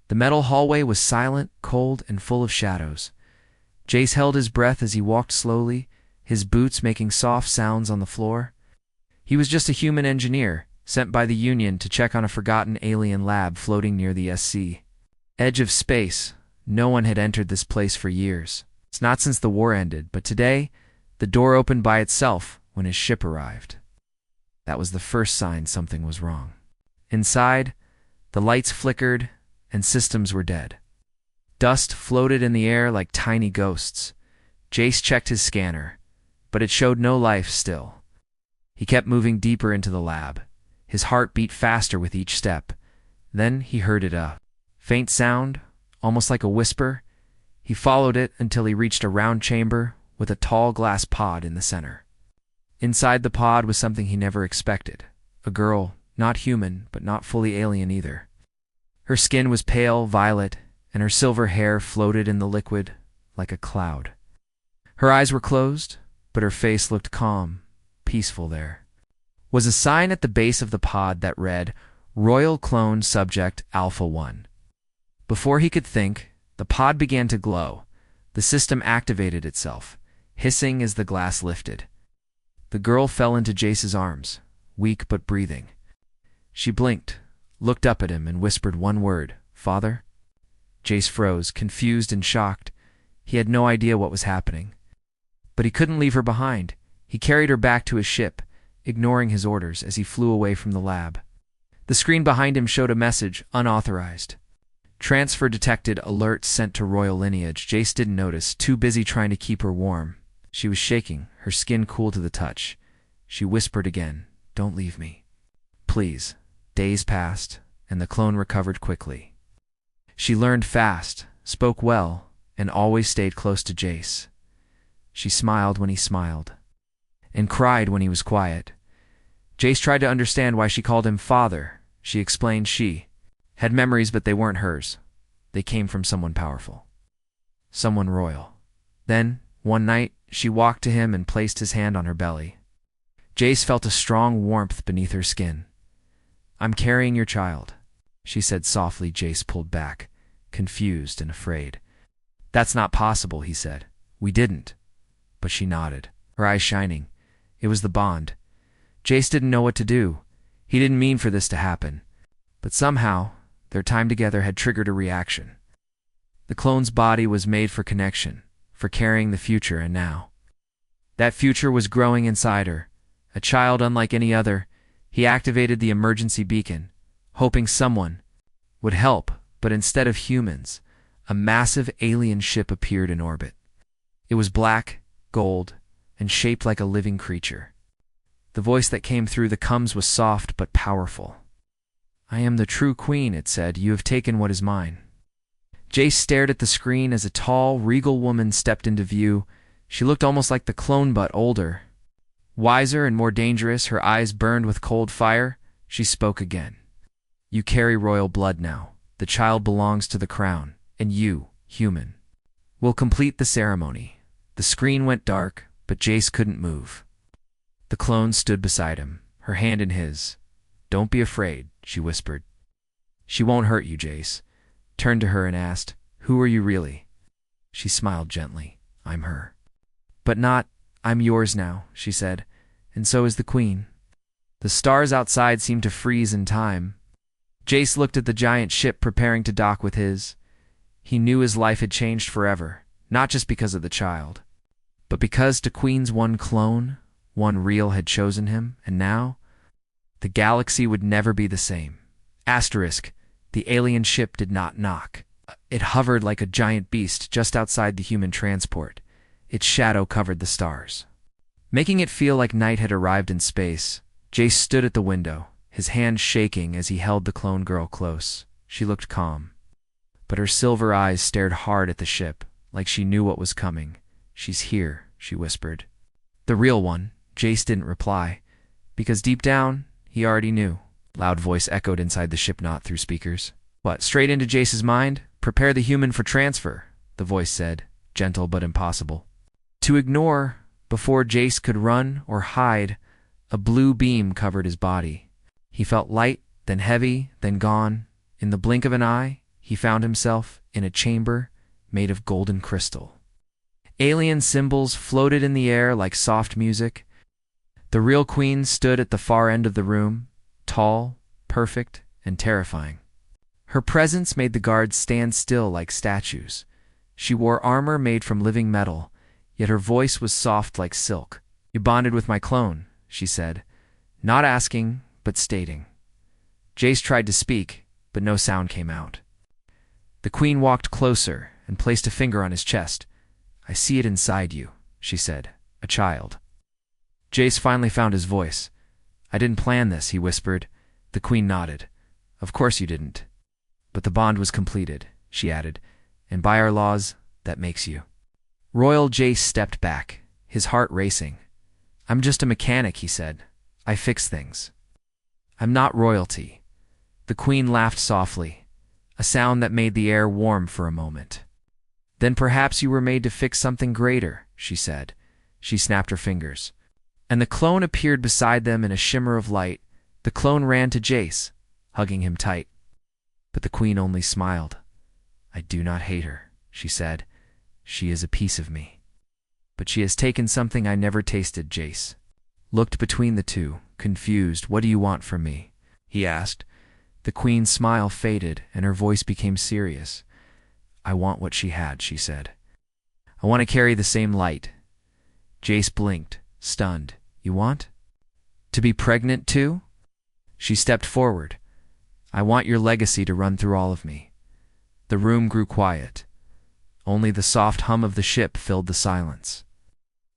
The metal hallway was silent, cold, and full of shadows. Jace held his breath as he walked slowly, his boots making soft sounds on the floor. He was just a human engineer, sent by the Union to check on a forgotten alien lab floating near the SC. Edge of space. No one had entered this place for years. It's not since the war ended, but today, the door opened by itself when his ship arrived. That was the first sign something was wrong. Inside, the lights flickered and systems were dead. Dust floated in the air like tiny ghosts. Jace checked his scanner, but it showed no life still. He kept moving deeper into the lab. His heart beat faster with each step. Then he heard a faint sound, almost like a whisper. He followed it until he reached a round chamber with a tall glass pod in the center. Inside the pod was something he never expected. A girl, not human, but not fully alien either. Her skin was pale violet, and her silver hair floated in the liquid like a cloud. Her eyes were closed, but her face looked calm, peaceful there. Was a sign at the base of the pod that read, Royal Clone Subject Alpha 1. Before he could think, the pod began to glow. The system activated itself, hissing as the glass lifted. The girl fell into Jace's arms, weak but breathing. She blinked, looked up at him, and whispered one word, Father? Jace froze, confused and shocked. He had no idea what was happening. But he couldn't leave her behind. He carried her back to his ship, ignoring his orders as he flew away from the lab. The screen behind him showed a message, unauthorized. Transfer detected, alert sent to royal lineage. Jace didn't notice, too busy trying to keep her warm. She was shaking, her skin cool to the touch. She whispered again, Don't leave me. Please. Days passed, and the clone recovered quickly. She learned fast, spoke well, and always stayed close to Jace. She smiled when he smiled, and cried when he was quiet. Jace tried to understand why she called him father. She explained she had memories, but they weren't hers. They came from someone powerful. Someone royal. Then, one night, she walked to him and placed his hand on her belly. Jace felt a strong warmth beneath her skin. I'm carrying your child, she said softly. Jace pulled back, confused and afraid. That's not possible, he said. We didn't. But she nodded, her eyes shining. It was the bond. Jace didn't know what to do. He didn't mean for this to happen. But somehow, their time together had triggered a reaction. The clone's body was made for connection, for carrying the future, and now that future was growing inside her. A child unlike any other. He activated the emergency beacon, hoping someone would help, but instead of humans, a massive alien ship appeared in orbit. It was black, gold, and shaped like a living creature. The voice that came through the comms was soft but powerful. I am the true queen, it said. You have taken what is mine. Jace stared at the screen as a tall, regal woman stepped into view. She looked almost like the clone, but older. Wiser and more dangerous, her eyes burned with cold fire. She spoke again. You carry royal blood now. The child belongs to the crown, and you, human, will complete the ceremony. The screen went dark, but Jace couldn't move. The clone stood beside him, her hand in his. Don't be afraid, she whispered. She won't hurt you, Jace. Turned to her and asked, Who are you really? She smiled gently. I'm her. But not, I'm yours now, she said, and so is the queen. The stars outside seemed to freeze in time. Jace looked at the giant ship preparing to dock with his. He knew his life had changed forever, not just because of the child, but because the queen's one clone, one real, had chosen him, and now the galaxy would never be the same. Asterisk, the alien ship did not knock. It hovered like a giant beast just outside the human transport. Its shadow covered the stars, making it feel like night had arrived in space. Jace stood at the window, his hand shaking as he held the clone girl close. She looked calm, but her silver eyes stared hard at the ship, like she knew what was coming. She's here, she whispered. The real one. Jace didn't reply, because deep down, he already knew. Loud voice echoed inside the ship, not through speakers. What, straight into Jace's mind? Prepare the human for transfer, the voice said, gentle but impossible. To ignore, before Jace could run or hide, a blue beam covered his body. He felt light, then heavy, then gone. In the blink of an eye, he found himself in a chamber made of golden crystal. Alien symbols floated in the air like soft music. The real queen stood at the far end of the room, tall, perfect, and terrifying. Her presence made the guards stand still like statues. She wore armor made from living metal, yet her voice was soft like silk. "You bonded with my clone," she said, not asking, but stating. Jace tried to speak, but no sound came out. The queen walked closer and placed a finger on his chest. "I see it inside you," she said, "a child." Jace finally found his voice. "I didn't plan this," he whispered. The queen nodded. "Of course you didn't. But the bond was completed," she added, "and by our laws, that makes you." Royal Jace stepped back, his heart racing. "I'm just a mechanic," he said. "I fix things. I'm not royalty." The queen laughed softly, a sound that made the air warm for a moment. "Then perhaps you were made to fix something greater," she said. She snapped her fingers, and the clone appeared beside them in a shimmer of light. The clone ran to Jace, hugging him tight. But the queen only smiled. "I do not hate her," she said. "She is a piece of me. But she has taken something I never tasted." Jace looked between the two, confused. "What do you want from me?" he asked. The queen's smile faded, and her voice became serious. "I want what she had," she said. "I want to carry the same light." Jace blinked, stunned. "You want to be pregnant too?" She stepped forward. "I want your legacy to run through all of me." The room grew quiet. Only the soft hum of the ship filled the silence.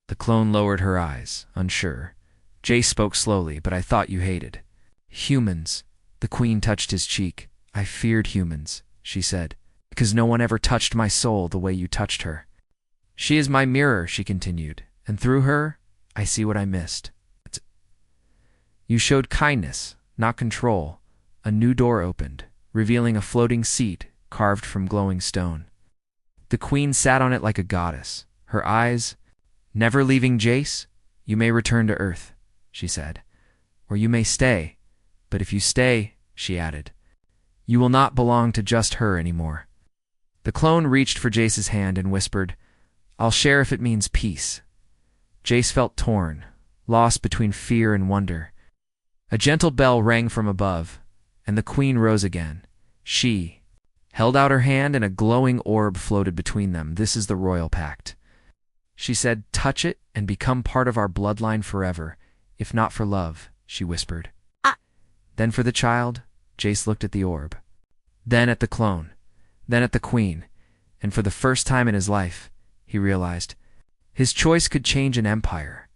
The clone lowered her eyes, unsure. Jace spoke slowly. "But I thought you hated humans." The queen touched his cheek. "I feared humans," she said, "because no one ever touched my soul the way you touched her. She is my mirror," she continued, "and through her, I see what I missed. You showed kindness, not control." A new door opened, revealing a floating seat carved from glowing stone. The queen sat on it like a goddess, her eyes never leaving Jace. "You may return to Earth," she said, "or you may stay. But if you stay," she added, "you will not belong to just her anymore." The clone reached for Jace's hand and whispered, "I'll share if it means peace." Jace felt torn, lost between fear and wonder. A gentle bell rang from above, and the queen rose again. She held out her hand, and a glowing orb floated between them. "This is the royal pact," she said. "Touch it and become part of our bloodline forever. If not for love," she whispered. "Then for the child." Jace looked at the orb, then at the clone, then at the queen, and for the first time in his life, he realized his choice could change an empire.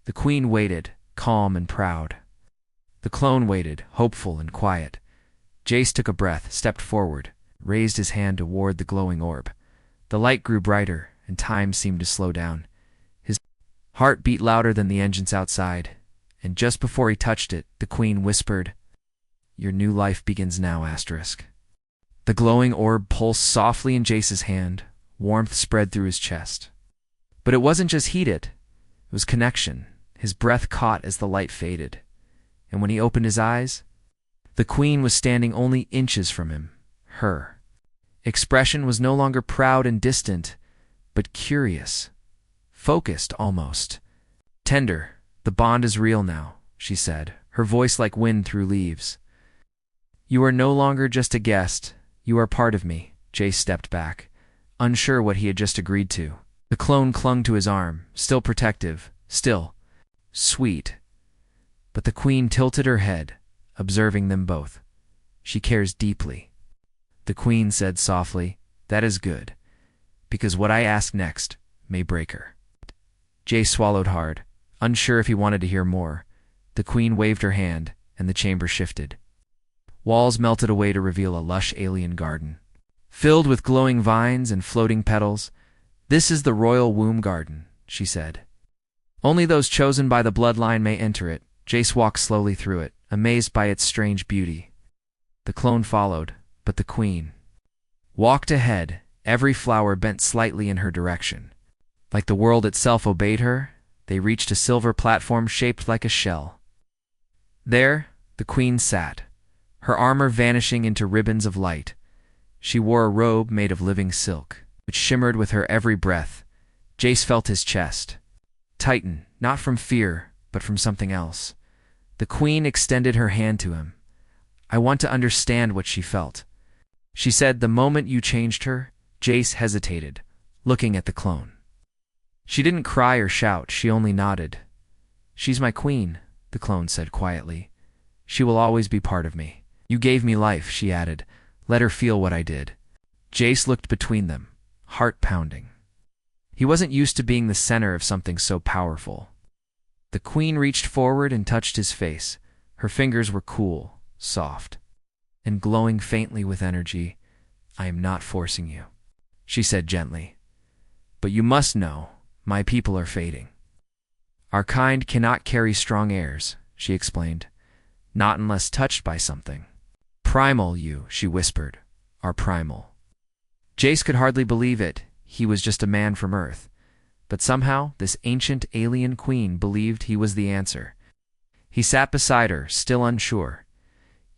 The queen waited, calm and proud. The clone waited, hopeful and quiet. Jace took a breath, stepped forward, raised his hand toward the glowing orb. The light grew brighter, and time seemed to slow down. His heart beat louder than the engines outside, and just before he touched it, the queen whispered, "Your new life begins now, asterisk." The glowing orb pulsed softly in Jace's hand. Warmth spread through his chest. But it wasn't just heat, it was connection. His breath caught as the light faded, and when he opened his eyes, the queen was standing only inches from him. Her expression was no longer proud and distant, but curious, focused almost. "Tender, the bond is real now," she said, her voice like wind through leaves. "You are no longer just a guest. You are part of me." Jace stepped back, unsure what he had just agreed to. The clone clung to his arm, still protective, still sweet. But the queen tilted her head, observing them both. "She cares deeply." The queen said softly, "That is good, because what I ask next may break her." Jace swallowed hard, unsure if he wanted to hear more. The queen waved her hand, and the chamber shifted. Walls melted away to reveal a lush alien garden, filled with glowing vines and floating petals. "This is the royal womb garden," she said. "Only those chosen by the bloodline may enter it." Jace walked slowly through it, amazed by its strange beauty. The clone followed, but the queen walked ahead, every flower bent slightly in her direction. Like the world itself obeyed her, they reached a silver platform shaped like a shell. There, the queen sat, her armor vanishing into ribbons of light. She wore a robe made of living silk, which shimmered with her every breath. Jace felt his chest tighten, not from fear, but from something else. The queen extended her hand to him. "I want to understand what she felt," she said. "The moment you changed her." Jace hesitated, looking at the clone. She didn't cry or shout, she only nodded. "She's my queen," the clone said quietly. "She will always be part of me." "You gave me life," she added. "Let her feel what I did." Jace looked between them, heart pounding. He wasn't used to being the center of something so powerful. The queen reached forward and touched his face. Her fingers were cool, soft, and glowing faintly with energy. "I am not forcing you," she said gently. "But you must know, my people are fading. Our kind cannot carry strong airs," she explained. "Not unless touched by something. Primal you," she whispered, "are primal." Jace could hardly believe it. He was just a man from Earth. But somehow, this ancient alien queen believed he was the answer. He sat beside her, still unsure.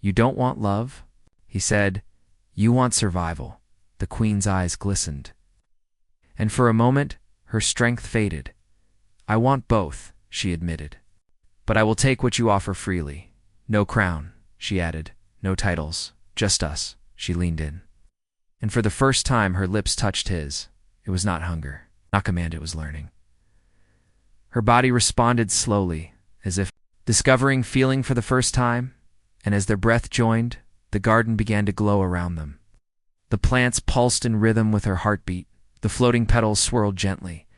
"You don't want love?" he said. "You want survival." The queen's eyes glistened. And for a moment, her strength faded. "I want both," she admitted. "But I will take what you offer freely. No crown," she added. "No titles. Just us." She leaned in. And for the first time, her lips touched his. It was not hunger, not command, it was learning. Her body responded slowly, as if discovering feeling for the first time, and as their breath joined, the garden began to glow around them. The plants pulsed in rhythm with her heartbeat. The floating petals swirled gently.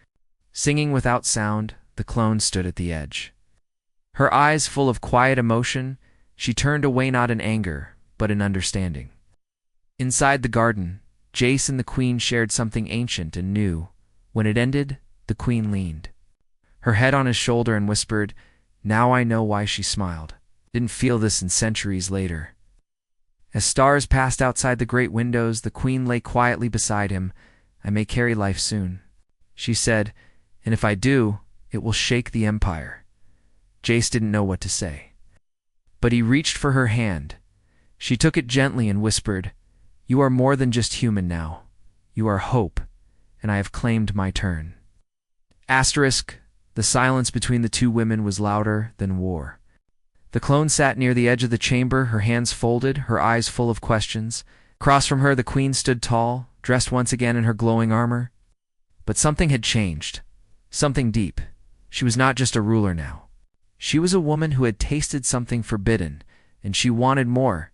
Singing without sound, the clone stood at the edge. Her eyes full of quiet emotion, she turned away not in anger, but in understanding. Inside the garden, Jace and the queen shared something ancient and new. When it ended, the queen leaned, her head on his shoulder, and whispered, "Now I know why she smiled. Didn't feel this in centuries later." As stars passed outside the great windows, the queen lay quietly beside him. "I may carry life soon," she said, "and if I do, it will shake the empire." Jace didn't know what to say. But he reached for her hand. She took it gently and whispered, "You are more than just human now. You are hope, and I have claimed my turn." Asterisk, the silence between the two women was louder than war. The clone sat near the edge of the chamber, her hands folded, her eyes full of questions. Across from her, the queen stood tall, dressed once again in her glowing armor. But something had changed. Something deep. She was not just a ruler now. She was a woman who had tasted something forbidden, and she wanted more.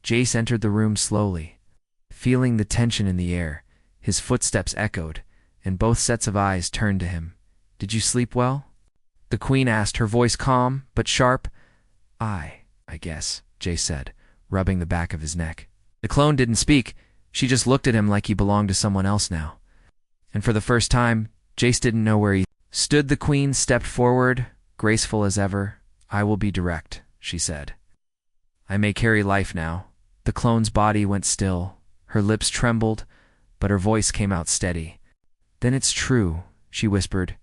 Jace entered the room slowly, feeling the tension in the air. His footsteps echoed, and both sets of eyes turned to him. "Did you sleep well?" the queen asked, her voice calm but sharp. I guess," Jace said, rubbing the back of his neck. The clone didn't speak. She just looked at him like he belonged to someone else now. And for the first time, Jace didn't know where he stood. The queen stepped forward, graceful as ever. "I will be direct," she said. "I may carry life now." The clone's body went still. Her lips trembled, but her voice came out steady. "Then it's true," she whispered.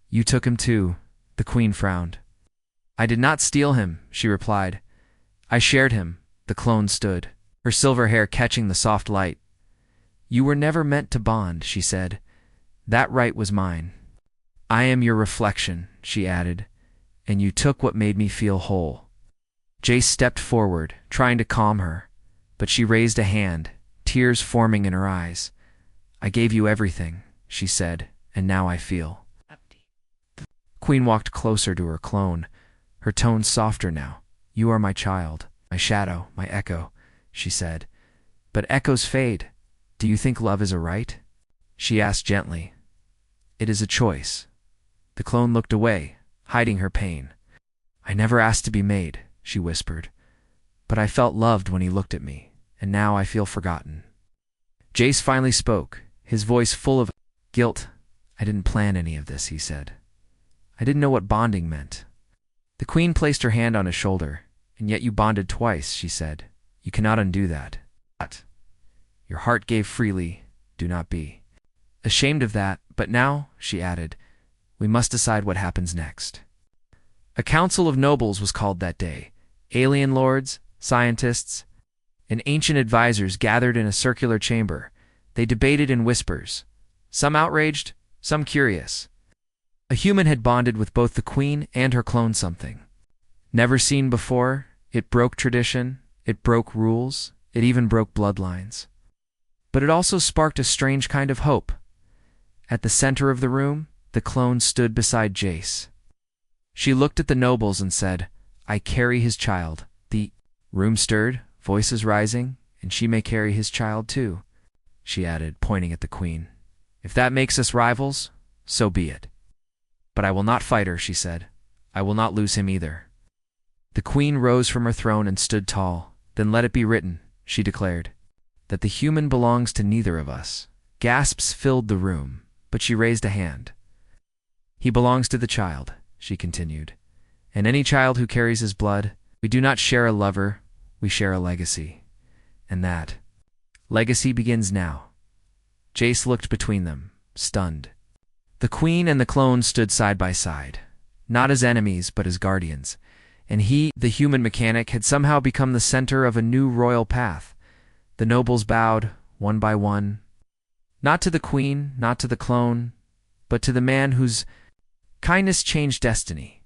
"You took him too." The queen frowned. "I did not steal him," she replied. "I shared him." The clone stood, her silver hair catching the soft light. "You were never meant to bond," she said. "That right was mine." "I am your reflection," she added, "and you took what made me feel whole." Jace stepped forward, trying to calm her, but she raised a hand, tears forming in her eyes. "I gave you everything," she said, "and now I feel." The queen walked closer to her clone, her tone softer now. "You are my child, my shadow, my echo," she said. "But echoes fade. Do you think love is a right?" she asked gently. "It is a choice." The clone looked away, hiding her pain. "I never asked to be made," she whispered. "But I felt loved when he looked at me, and now I feel forgotten." Jace finally spoke, his voice full of guilt. "I didn't plan any of this," he said. "I didn't know what bonding meant." The queen placed her hand on his shoulder. "And yet you bonded twice," she said. "You cannot undo that. But your heart gave freely. Do not be ashamed of that. But now," she added, "we must decide what happens next." A council of nobles was called that day. Alien lords, scientists, and ancient advisors gathered in a circular chamber. They debated in whispers, some outraged, some curious. A human had bonded with both the queen and her clone something. Never seen before, it broke tradition, it broke rules, it even broke bloodlines. But it also sparked a strange kind of hope. At the center of the room, the clone stood beside Jace. She looked at the nobles and said, "I carry his child." The room stirred, voices rising, "And she may carry his child too," she added, pointing at the queen. "If that makes us rivals, so be it. But I will not fight her," she said. "I will not lose him either." The queen rose from her throne and stood tall. "Then let it be written," she declared, "that the human belongs to neither of us." Gasps filled the room, but she raised a hand. "He belongs to the child," she continued, "and any child who carries his blood. We do not share a lover, we share a legacy. And that legacy begins now." Jace looked between them, stunned. The queen and the clone stood side by side, not as enemies but as guardians, and he, the human mechanic, had somehow become the center of a new royal path. The nobles bowed, one by one, not to the queen, not to the clone, but to the man whose kindness changed destiny.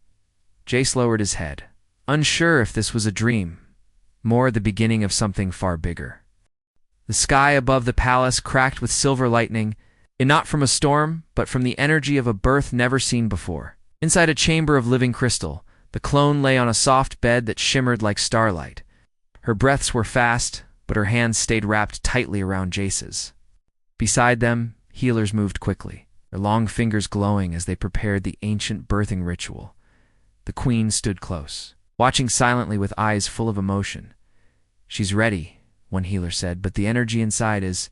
Jace lowered his head, unsure if this was a dream, more the beginning of something far bigger. The sky above the palace cracked with silver lightning, and not from a storm, but from the energy of a birth never seen before. Inside a chamber of living crystal, the clone lay on a soft bed that shimmered like starlight. Her breaths were fast, but her hands stayed wrapped tightly around Jace's. Beside them, healers moved quickly, their long fingers glowing as they prepared the ancient birthing ritual. The queen stood close, watching silently with eyes full of emotion. "She's ready," one healer said, "but the energy inside is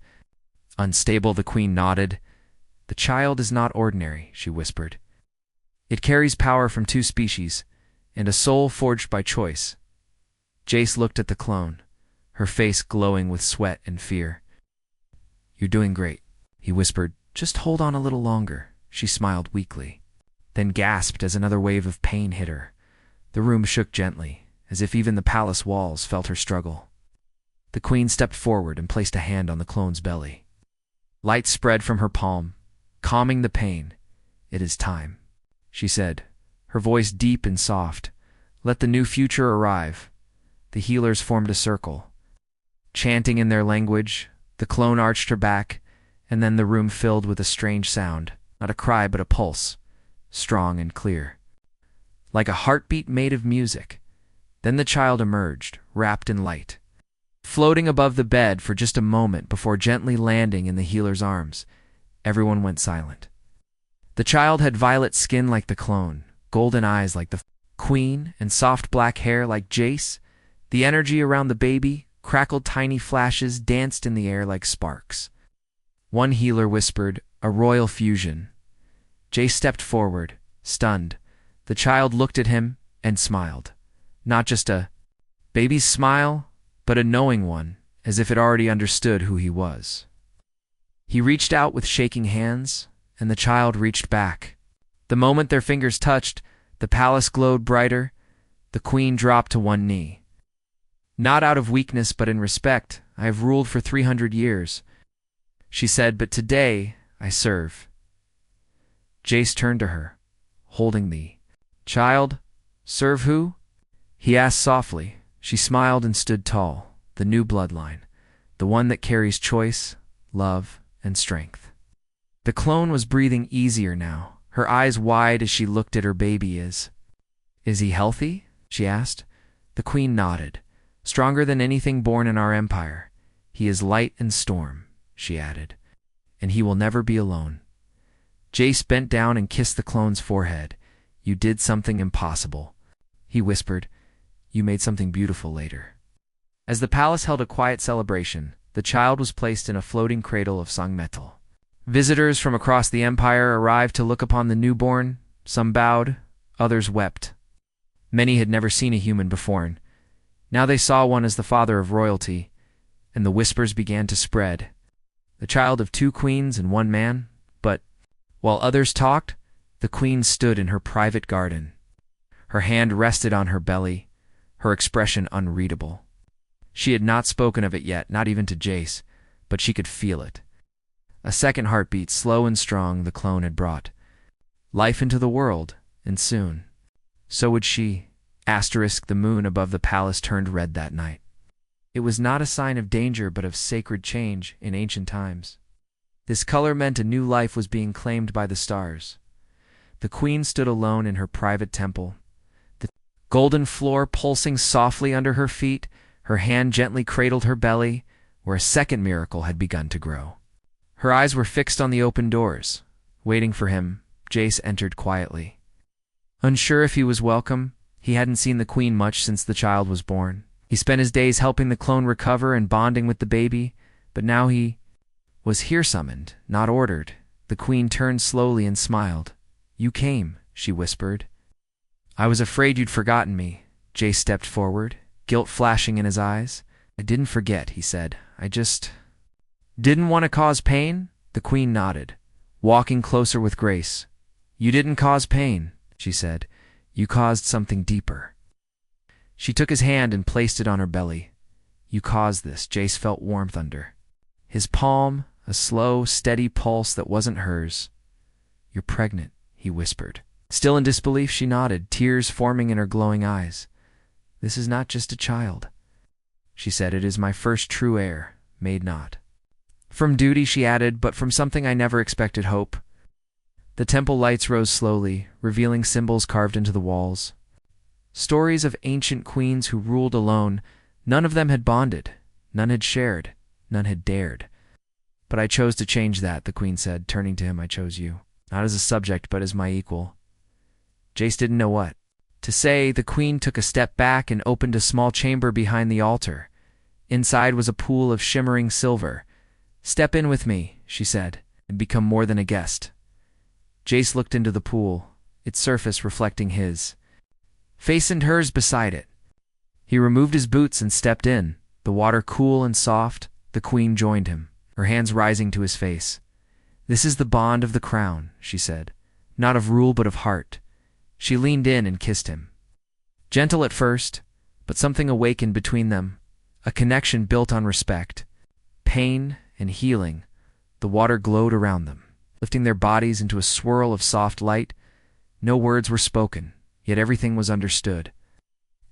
unstable." The queen nodded. "The child is not ordinary," she whispered. "It carries power from two species, and a soul forged by choice." Jace looked at the clone, her face glowing with sweat and fear. "You're doing great," he whispered. "Just hold on a little longer." She smiled weakly, then gasped as another wave of pain hit her. The room shook gently, as if even the palace walls felt her struggle. The queen stepped forward and placed a hand on the clone's belly. Light spread from her palm, calming the pain. "It is time," she said, her voice deep and soft. "Let the new future arrive." The healers formed a circle, chanting in their language. The clone arched her back, and then the room filled with a strange sound, not a cry but a pulse, strong and clear, like a heartbeat made of music. Then the child emerged, wrapped in light, floating above the bed for just a moment before gently landing in the healer's arms. Everyone went silent. The child had violet skin like the clone, golden eyes like the queen, and soft black hair like Jace. The energy around the baby crackled, tiny flashes danced in the air like sparks. One healer whispered, "A royal fusion." Jace stepped forward, stunned. The child looked at him and smiled. Not just a baby's smile, but a knowing one, as if it already understood who he was. He reached out with shaking hands, and the child reached back. The moment their fingers touched, the palace glowed brighter. The queen dropped to one knee. "Not out of weakness, but in respect. I have ruled for 300 years. She said, "But today I serve." Jace turned to her, holding the child. "Serve who?" he asked softly. She smiled and stood tall, the new bloodline, the one that carries choice, love, and strength. The clone was breathing easier now, her eyes wide as she looked at her baby. Is he healthy?" she asked. The queen nodded. "Stronger than anything born in our empire. He is light and storm," she added, "and he will never be alone." Jace bent down and kissed the clone's forehead. "You did something impossible," he whispered. "You made something beautiful later." As the palace held a quiet celebration, the child was placed in a floating cradle of sangmetal. Visitors from across the empire arrived to look upon the newborn. Some bowed, others wept. Many had never seen a human before. Now they saw one as the father of royalty, and the whispers began to spread. The child of two queens and one man, but while others talked, the queen stood in her private garden. Her hand rested on her belly, her expression unreadable. She had not spoken of it yet, not even to Jace, but she could feel it. A second heartbeat, slow and strong, the clone had brought life into the world, and soon. So would she. The moon above the palace turned red that night. It was not a sign of danger but of sacred change in ancient times. This color meant a new life was being claimed by the stars. The queen stood alone in her private temple, the golden floor pulsing softly under her feet. Her hand gently cradled her belly, where a second miracle had begun to grow. Her eyes were fixed on the open doors. Waiting for him, Jace entered quietly. Unsure if he was welcome, he hadn't seen the queen much since the child was born. He spent his days helping the clone recover and bonding with the baby, but now he was here, summoned, not ordered. The queen turned slowly and smiled. "You came," she whispered. "I was afraid you'd forgotten me." Jace stepped forward, guilt flashing in his eyes. "I didn't forget," he said. "I just didn't want to cause pain." The queen nodded, walking closer with grace. "You didn't cause pain," she said. "You caused something deeper." She took his hand and placed it on her belly. "You caused this." Jace felt warmth under his palm, a slow, steady pulse that wasn't hers. "You're pregnant," he whispered. Still in disbelief, she nodded, tears forming in her glowing eyes. "This is not just a child," she said. "It is my first true heir, made not from duty," she added, "but from something I never expected, hope." The temple lights rose slowly, revealing symbols carved into the walls. Stories of ancient queens who ruled alone. None of them had bonded, none had shared, none had dared. "But I chose to change that," the queen said, turning to him. "I chose you, not as a subject, but as my equal." Jace didn't know what to say. The queen took a step back and opened a small chamber behind the altar. Inside was a pool of shimmering silver. "Step in with me," she said, "and become more than a guest." Jace looked into the pool, its surface reflecting his face and hers beside it. He removed his boots and stepped in, the water cool and soft. The queen joined him, her hands rising to his face. "This is the bond of the crown," she said, "not of rule but of heart." She leaned in and kissed him. Gentle at first, but something awakened between them, a connection built on respect, pain, and healing. The water glowed around them, lifting their bodies into a swirl of soft light. No words were spoken, yet everything was understood.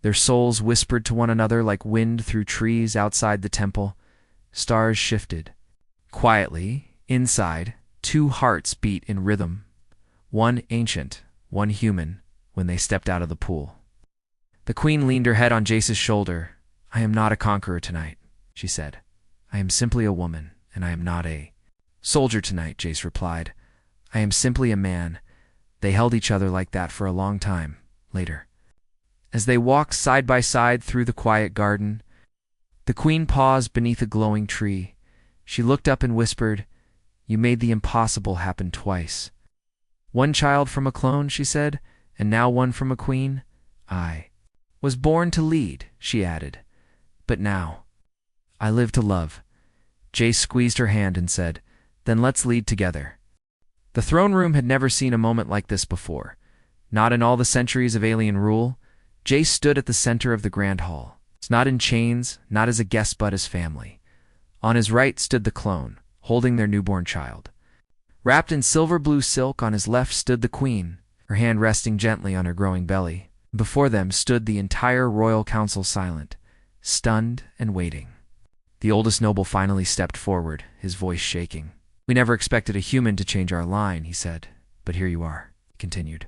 Their souls whispered to one another like wind through trees outside the temple. Stars shifted. Quietly, inside, two hearts beat in rhythm, one ancient, one human, when they stepped out of the pool. The queen leaned her head on Jace's shoulder. "I am not a conqueror tonight," she said. "I am simply a woman, and I am not a soldier tonight," Jace replied. "I am simply a man." They held each other like that for a long time. Later, as they walked side by side through the quiet garden, the queen paused beneath a glowing tree. She looked up and whispered, "You made the impossible happen twice. One child from a clone," she said, "and now one from a queen. I was born to lead," she added, "but now I live to love." Jace squeezed her hand and said, "Then let's lead together." The throne room had never seen a moment like this before. Not in all the centuries of alien rule. Jace stood at the center of the grand hall, not in chains, not as a guest but as family. On his right stood the clone, holding their newborn child. Wrapped in silver blue silk, on his left stood the queen, her hand resting gently on her growing belly. Before them stood the entire royal council, silent, stunned, and waiting. The oldest noble finally stepped forward, his voice shaking. "We never expected a human to change our line," he said. "But here you are," he continued.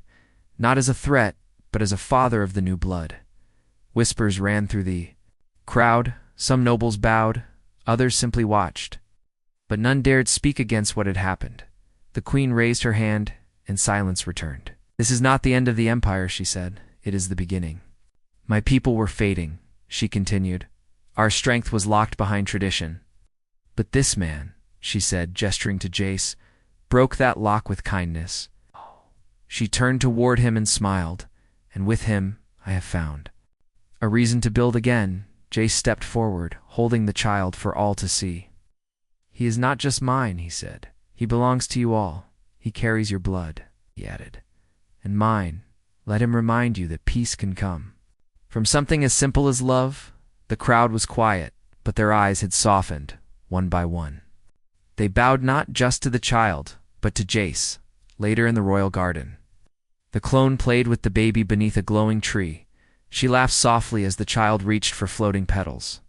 "Not as a threat, but as a father of the new blood." Whispers ran through the crowd. Some nobles bowed, others simply watched. But none dared speak against what had happened. The queen raised her hand, and silence returned. "This is not the end of the empire," she said. "It is the beginning." "My people were fading," she continued. "Our strength was locked behind tradition. But this man," she said, gesturing to Jace, "broke that lock with kindness." She turned toward him and smiled, "And with him I have found a reason to build again." Jace stepped forward, holding the child for all to see. "He is not just mine," he said. "He belongs to you all. He carries your blood," he added. "And mine. Let him remind you that peace can come from something as simple as love." The crowd was quiet, but their eyes had softened, one by one. They bowed not just to the child, but to Jace, later in the royal garden. The clone played with the baby beneath a glowing tree. She laughed softly as the child reached for floating petals.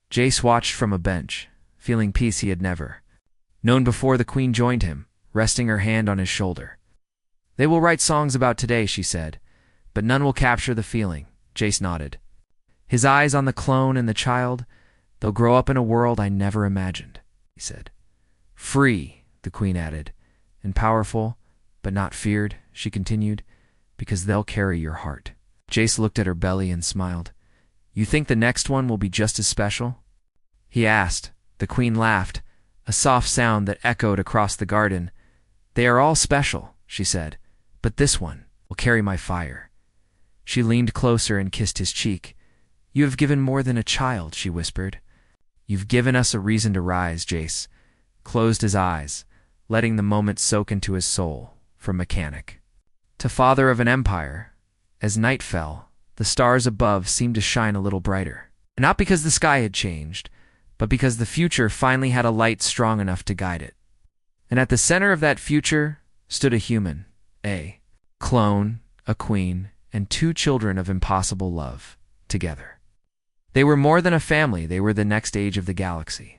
Jace watched from a bench, feeling peace he had never known before. The queen joined him, resting her hand on his shoulder. "They will write songs about today," she said, "but none will capture the feeling." Jace nodded, his eyes on the clone and the child. "They'll grow up in a world I never imagined," he said. "Free," the queen added, "and powerful, but not feared," she continued, "because they'll carry your heart." Jace looked at her belly and smiled. "You think the next one will be just as special?" he asked. The queen laughed, a soft sound that echoed across the garden. "They are all special," she said, "but this one will carry my fire." She leaned closer and kissed his cheek. "You have given more than a child," she whispered. "You've given us a reason to rise." Jace closed his eyes, letting the moment soak into his soul, from mechanic to father of an empire. As night fell, the stars above seemed to shine a little brighter. Not because the sky had changed, but because the future finally had a light strong enough to guide it. And at the center of that future stood a human, a clone, a queen, and two children of impossible love, together. They were more than a family, they were the next age of the galaxy.